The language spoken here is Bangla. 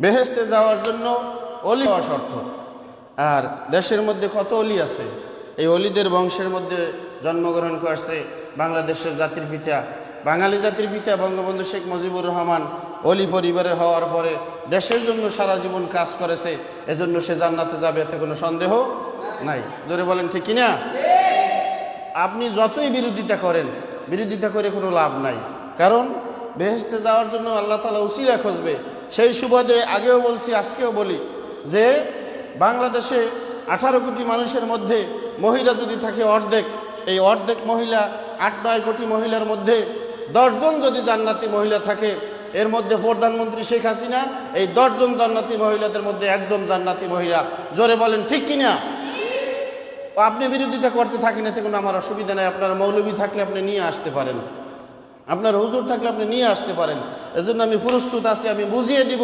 বেহেশতে যাওয়ার জন্য অলি হওয়া শর্ত। আর দেশের মধ্যে কত অলি আছে, এই অলিদের বংশের মধ্যে জন্মগ্রহণ করছে বাংলাদেশের জাতির পিতা, বাঙালি জাতির পিতা বঙ্গবন্ধু শেখ মুজিবুর রহমান। অলি পরিবারের হওয়ার পরে দেশের জন্য সারা জীবন কাজ করেছে, এজন্য সে জান্নাতে যাবে, এতে কোনো সন্দেহ নাই। জোরে বলেন ঠিক কিনা? আপনি যতই বিরোধিতা করেন, বিরোধিতা করে কোনো লাভ নাই, কারণ বেহেশতে যাওয়ার জন্য আল্লাহ তাআলা উসিলা খুঁজবে। সেই সুবাদে আগেও বলছি, আজকেও বলি যে বাংলাদেশে 18 কোটি মানুষের মধ্যে মহিলা যদি থাকে অর্ধেক, এই অর্ধেক মহিলা 8-9 কোটি মহিলার মধ্যে 10 জন যদি জান্নাতি মহিলা থাকে, এর মধ্যে প্রধানমন্ত্রী শেখ হাসিনা, এই 10 জন জান্নাতি মহিলাদের মধ্যে একজন জান্নাতি মহিলা। জোরে বলেন ঠিক কিনা? আপনি বিরোধিতা করতে থাকেন, এতে কোনো আমার অসুবিধা নেই। আপনার মৌলবী থাকলে আপনি নিয়ে আসতে পারেন, আপনার হুজুর থাকলে আপনি নিয়ে আসতে পারেন, এজন্য আমি প্রস্তুত আছি, আমি বুঝিয়ে দিব।